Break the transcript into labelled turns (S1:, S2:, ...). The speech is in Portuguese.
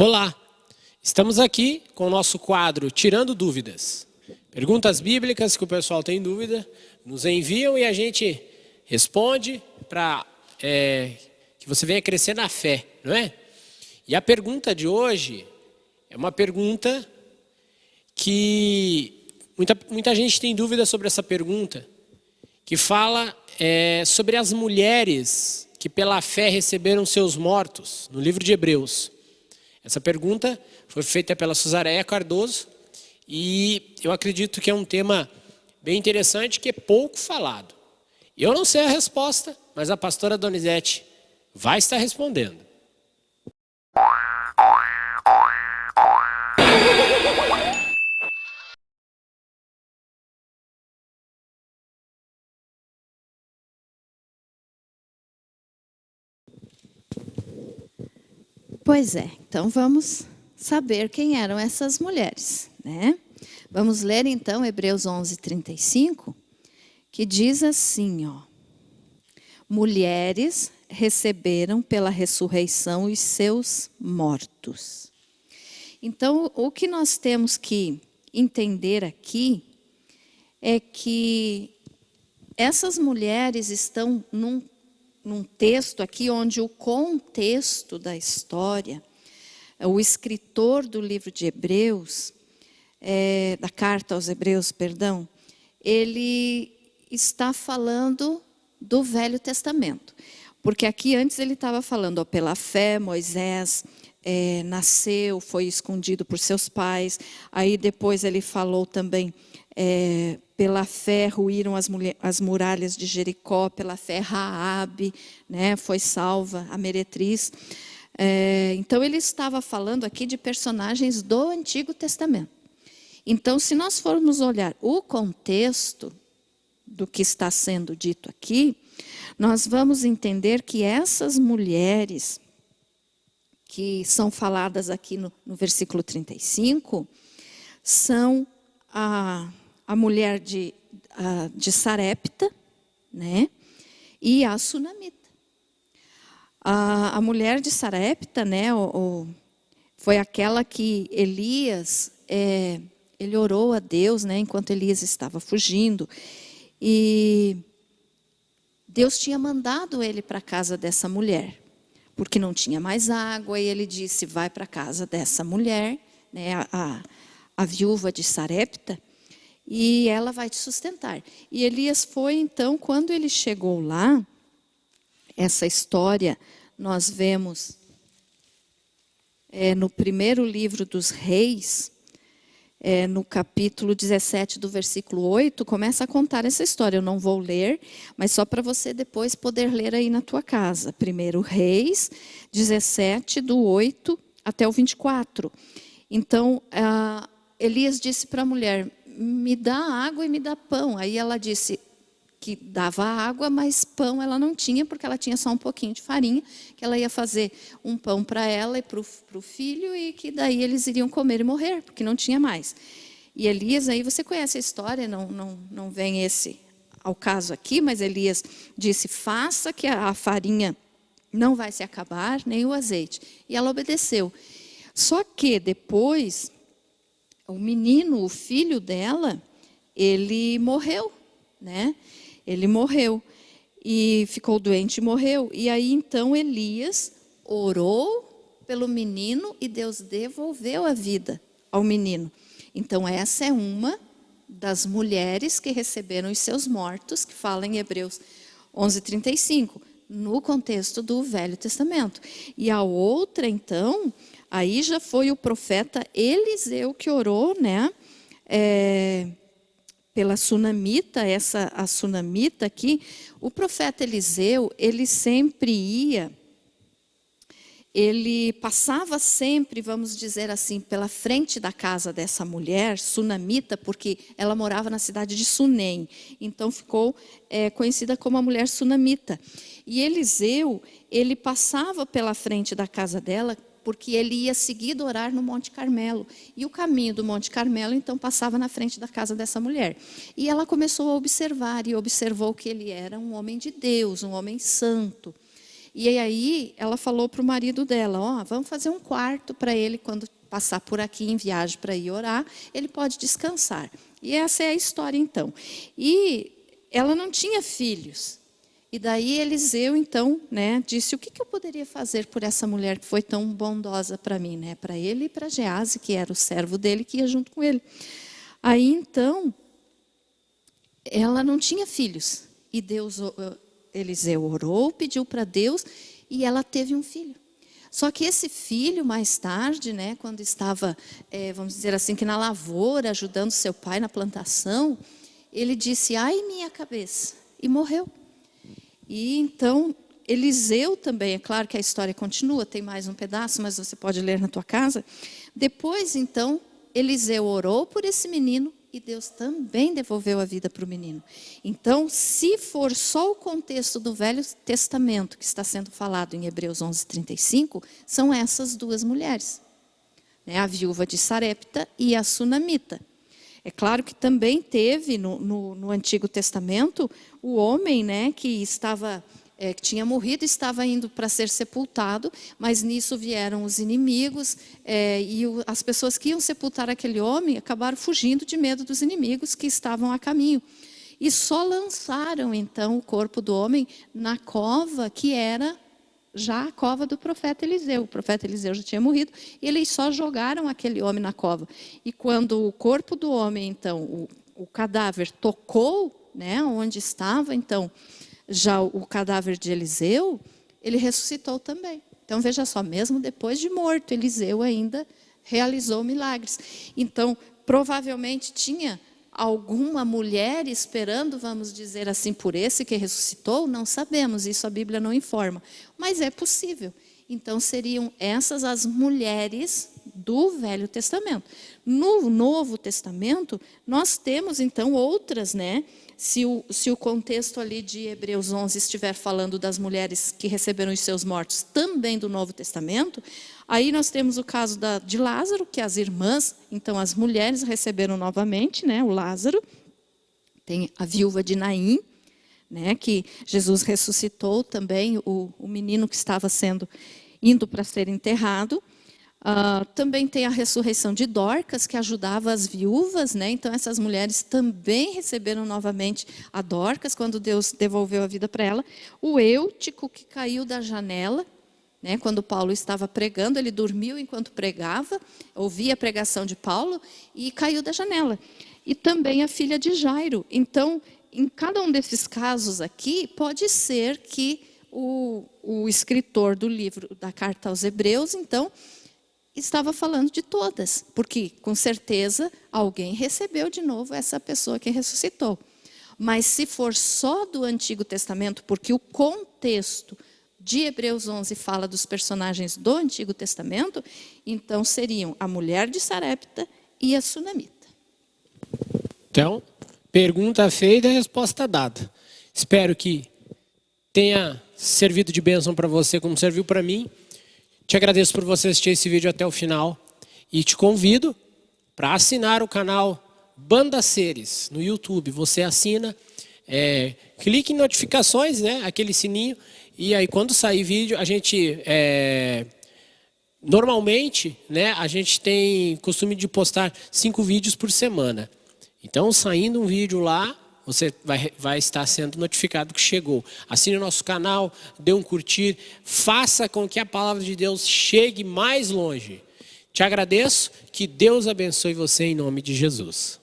S1: Olá, estamos aqui com o nosso quadro Tirando Dúvidas. Perguntas bíblicas que o pessoal tem dúvida, nos enviam e a gente responde para que você venha crescer na fé, não é? E a pergunta de hoje é uma pergunta que muita gente tem dúvida sobre essa pergunta, que fala sobre as mulheres que pela fé receberam seus mortos, no livro de Hebreus. Essa pergunta foi feita pela Suzaréia Cardoso e eu acredito que é um tema bem interessante que é pouco falado. Eu não sei a resposta, mas a pastora Donizete vai estar respondendo.
S2: Pois é, então vamos saber quem eram essas mulheres, né? Vamos ler então Hebreus 11:35, que diz assim, ó: mulheres receberam pela ressurreição os seus mortos. Então, o que nós temos que entender aqui é que essas mulheres estão num texto aqui onde o contexto da história, o escritor do livro de Hebreus, da carta aos Hebreus, perdão, ele está falando do Velho Testamento. Porque aqui antes ele estava falando, pela fé Moisés nasceu, foi escondido por seus pais. Aí depois ele falou também, pela fé ruíram as muralhas de Jericó, pela fé Raabe, né, foi salva, a meretriz. Então ele estava falando aqui de personagens do Antigo Testamento. Então, se nós formos olhar o contexto do que está sendo dito aqui, nós vamos entender que essas mulheres que são faladas aqui no versículo 35, são a mulher de Sarepta, né, e a sunamita. A mulher de Sarepta, né, foi aquela que Elias, ele orou a Deus, né, enquanto Elias estava fugindo, e Deus tinha mandado ele para a casa dessa mulher, porque não tinha mais água, e ele disse, vai para a casa dessa mulher, né, a viúva de Sarepta, e ela vai te sustentar. E Elias foi, então, quando ele chegou lá, essa história nós vemos no primeiro livro dos Reis, no capítulo 17 do versículo 8, começa a contar essa história. Eu não vou ler, mas só para você depois poder ler aí na tua casa. Primeiro Reis 17, do 8 até o 24. Então, Elias disse para a mulher, me dá água e me dá pão. Aí ela disse que dava água, mas pão ela não tinha, porque ela tinha só um pouquinho de farinha, que ela ia fazer um pão para ela e para o filho, e que daí eles iriam comer e morrer, porque não tinha mais. E Elias, aí você conhece a história, não vem esse ao caso aqui, mas Elias disse, faça que a farinha não vai se acabar, nem o azeite. E ela obedeceu. Só que depois, o menino, o filho dela, ele morreu, né? Ele morreu e ficou doente e morreu. E aí então Elias orou pelo menino e Deus devolveu a vida ao menino. Então essa é uma das mulheres que receberam os seus mortos, que fala em Hebreus 11:35, no contexto do Velho Testamento. E a outra então, aí já foi o profeta Eliseu que orou, né? Pela sunamita, a sunamita aqui, o profeta Eliseu, ele sempre ia, ele passava sempre, vamos dizer assim, pela frente da casa dessa mulher, sunamita, porque ela morava na cidade de Sunem, então ficou conhecida como a mulher sunamita. E Eliseu, ele passava pela frente da casa dela, porque ele ia seguido orar no Monte Carmelo. E o caminho do Monte Carmelo, então, passava na frente da casa dessa mulher. E ela começou a observar, e observou que ele era um homem de Deus, um homem santo. E aí ela falou para o marido dela, ó, vamos fazer um quarto para ele quando passar por aqui em viagem para ir orar, ele pode descansar. E essa é a história então. E ela não tinha filhos. E daí Eliseu, então, né, disse, o que eu poderia fazer por essa mulher que foi tão bondosa para mim, né? Para ele e para Gease, que era o servo dele, que ia junto com ele. Aí, então, ela não tinha filhos. E Eliseu orou, pediu para Deus, e ela teve um filho. Só que esse filho, mais tarde, né, quando estava, vamos dizer assim, que na lavoura, ajudando seu pai na plantação, ele disse, ai, minha cabeça, e morreu. E então, Eliseu também, é claro que a história continua, tem mais um pedaço, mas você pode ler na tua casa. Depois, então, Eliseu orou por esse menino e Deus também devolveu a vida para o menino. Então, se for só o contexto do Velho Testamento que está sendo falado em Hebreus 11:35, são essas duas mulheres, né? A viúva de Sarepta e a sunamita. É claro que também teve no Antigo Testamento o homem, né, que tinha morrido, estava indo para ser sepultado, mas nisso vieram os inimigos e as pessoas que iam sepultar aquele homem acabaram fugindo de medo dos inimigos que estavam a caminho. E só lançaram então o corpo do homem na cova que era já a cova do profeta Eliseu. O profeta Eliseu já tinha morrido e eles só jogaram aquele homem na cova. E quando o corpo do homem, então, o cadáver tocou, né, onde estava, então, já o cadáver de Eliseu, ele ressuscitou também. Então, veja só, mesmo depois de morto, Eliseu ainda realizou milagres. Então, provavelmente tinha alguma mulher esperando, vamos dizer assim, por esse que ressuscitou? Não sabemos, isso a Bíblia não informa. Mas é possível. Então, seriam essas as mulheres do Velho Testamento. No Novo Testamento, nós temos, então, outras, né? Se o contexto ali de Hebreus 11 estiver falando das mulheres que receberam os seus mortos também do Novo Testamento, aí nós temos o caso de Lázaro, que as irmãs, então as mulheres receberam novamente, né, o Lázaro. Tem a viúva de Naim, né, que Jesus ressuscitou também, o menino que estava indo para ser enterrado. Também tem a ressurreição de Dorcas, que ajudava as viúvas, né? Então essas mulheres também receberam novamente a Dorcas, quando Deus devolveu a vida para ela. O Eutico, que caiu da janela, né? Quando Paulo estava pregando, ele dormiu enquanto pregava, ouvia a pregação de Paulo e caiu da janela. E também a filha de Jairo. Então, em cada um desses casos aqui, pode ser que o escritor do livro da carta aos Hebreus, então, estava falando de todas, porque com certeza alguém recebeu de novo essa pessoa que ressuscitou. Mas se for só do Antigo Testamento, porque o contexto de Hebreus 11 fala dos personagens do Antigo Testamento, então seriam a mulher de Sarepta e a sunamita.
S1: Então, pergunta feita e resposta dada. Espero que tenha servido de bênção para você como serviu para mim. Te agradeço por você assistir esse vídeo até o final e te convido para assinar o canal Banda Seres no YouTube. Você assina, clique em notificações, né, aquele sininho, e aí quando sair vídeo, a gente, normalmente, né, a gente tem costume de postar 5 vídeos por semana. Então, saindo um vídeo lá, você vai estar sendo notificado que chegou. Assine o nosso canal, dê um curtir, faça com que a palavra de Deus chegue mais longe. Te agradeço, que Deus abençoe você em nome de Jesus.